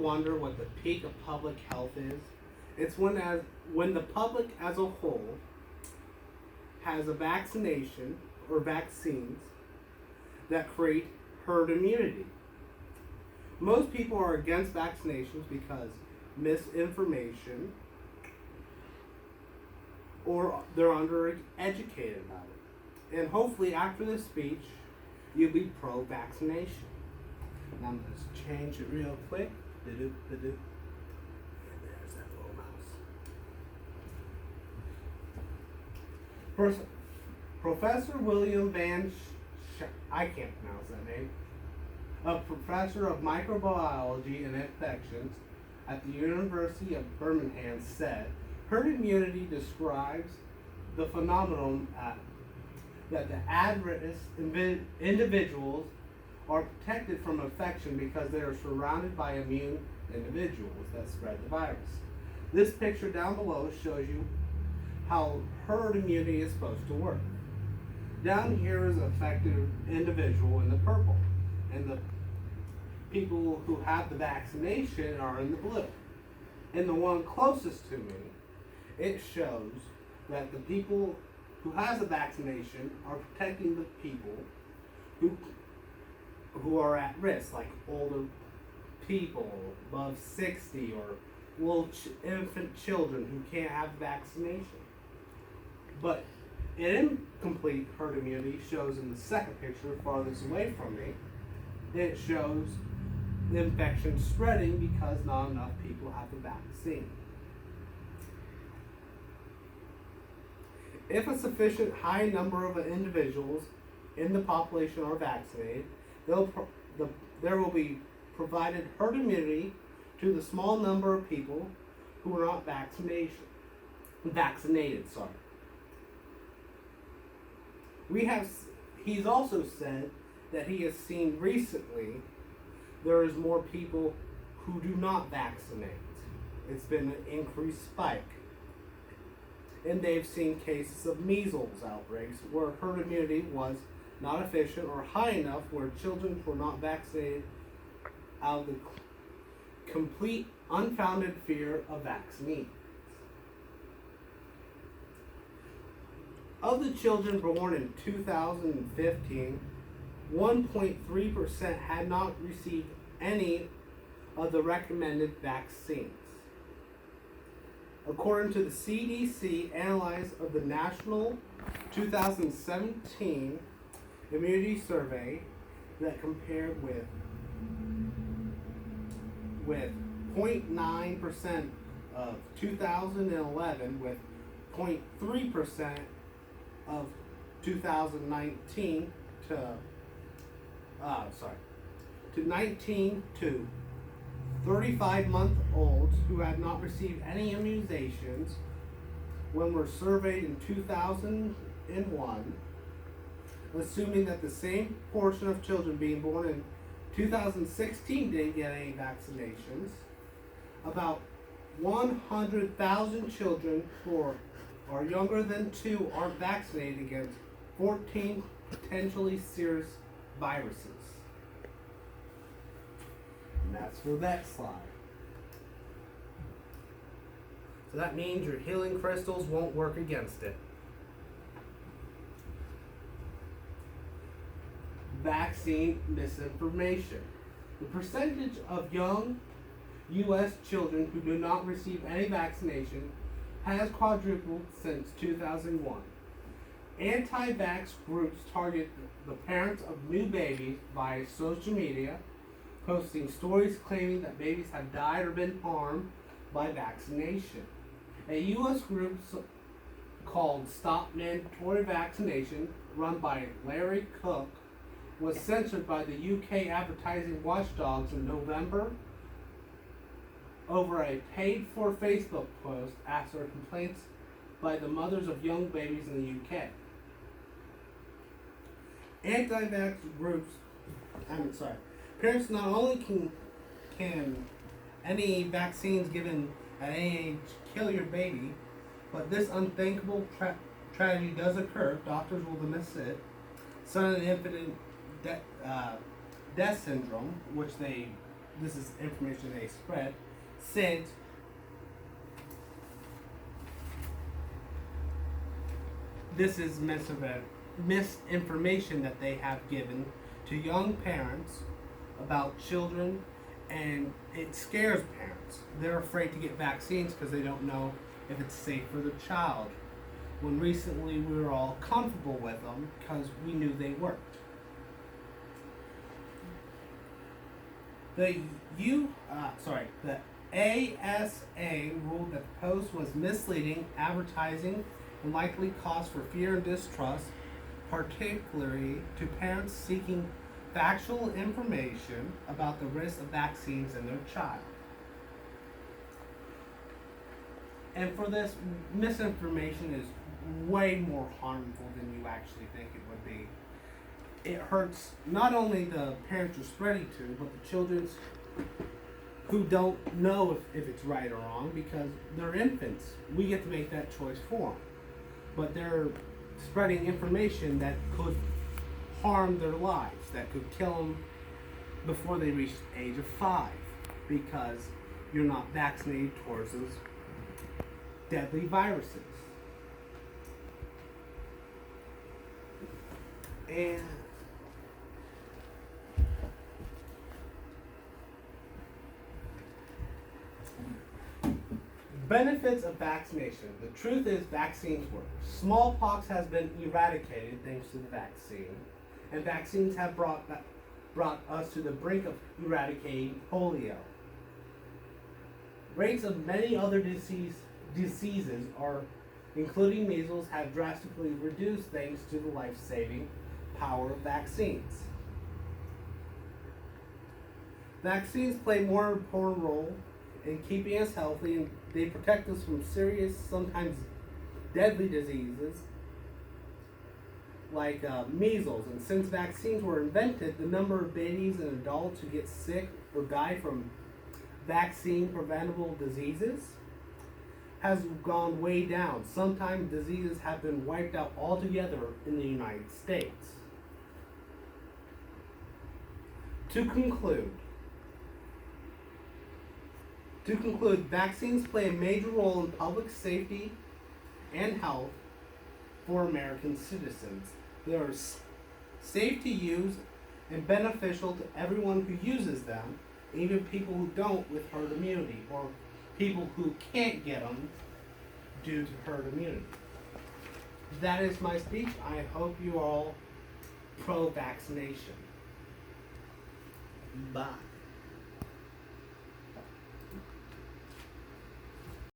wonder what the peak of public health is? It's when the public as a whole has a vaccination or vaccines that create herd immunity. Most people are against vaccinations because misinformation or they're undereducated about it. And hopefully after this speech, you'll be pro-vaccination. Now I'm going to change it real quick. And there's that little mouse. First, Professor William I can't pronounce that name, a professor of microbiology and infections at the University of Birmingham said, herd immunity describes the phenomenon that the at-risk individuals are protected from infection because they are surrounded by immune individuals that spread the virus. This picture down below shows you how herd immunity is supposed to work. Down here is an affected individual in the purple, and the people who have the vaccination are in the blue. And the one closest to me, it shows that the people who has a vaccination are protecting the people who are at risk, like older people above 60 or little infant children who can't have vaccination. But an incomplete herd immunity shows in the second picture farthest away from me. It shows the infection spreading because not enough people have the vaccine. If a sufficient high number of individuals in the population are vaccinated, there will be provided herd immunity to the small number of people who are not vaccinated. He's also said that he has seen recently there is more people who do not vaccinate. It's been an increased spike. And they've seen cases of measles outbreaks where herd immunity was not efficient or high enough where children were not vaccinated out of the complete unfounded fear of vaccines. Of the children born in 2015, 1.3% had not received any of the recommended vaccines. According to the CDC analysis of the National 2017 Immunity Survey that compared with 0.9% of 2011 with 0.3% of 2019 to 19 to 35-month-olds who had not received any immunizations when were surveyed in 2001, assuming that the same portion of children being born in 2016 didn't get any vaccinations. About 100,000 children who are younger than 2 aren't vaccinated against 14 potentially serious viruses. And that's for that slide. So that means your healing crystals won't work against it. Vaccine misinformation. The percentage of young U.S. children who do not receive any vaccination has quadrupled since 2001. Anti-vax groups target the parents of new babies via social media, posting stories claiming that babies have died or been harmed by vaccination. A U.S. group called Stop Mandatory Vaccination, run by Larry Cook, was censored by the UK advertising watchdogs in November over a paid-for Facebook post after complaints by the mothers of young babies in the UK. Anti-vax groups, parents not only can any vaccines given at any age kill your baby, but this unthinkable tragedy does occur. Doctors will dismiss it. Sudden infant death syndrome, which they this is information they spread, sent this is misinformation that they have given to young parents about children, and it scares parents. They're afraid to get vaccines because they don't know if it's safe for their child. When recently we were all comfortable with them because we knew they worked. The ASA ruled that the post was misleading, advertising, and likely cause for fear and distrust, particularly to parents seeking factual information about the risk of vaccines in their child. And for this, misinformation is way more harmful than you actually think it would be. It hurts not only the parents you're spreading to, but the children who don't know if it's right or wrong because they're infants. We get to make that choice for them. But they're spreading information that could harm their lives, that could kill them before they reach the age of 5 because you're not vaccinated towards those deadly viruses. And benefits of vaccination. The truth is vaccines work. Smallpox has been eradicated thanks to the vaccine, and vaccines have brought us to the brink of eradicating polio. Rates of many other diseases are, including measles, have drastically reduced thanks to the life-saving power of vaccines. Vaccines play a more important role in keeping us healthy, and they protect us from serious, sometimes deadly diseases like measles. And since vaccines were invented, the number of babies and adults who get sick or die from vaccine-preventable diseases has gone way down. Sometimes diseases have been wiped out altogether in the United States. To conclude, vaccines play a major role in public safety and health for American citizens. They are safe to use and beneficial to everyone who uses them, even people who don't with herd immunity, or people who can't get them due to herd immunity. That is my speech. I hope you are all pro-vaccination. Bye.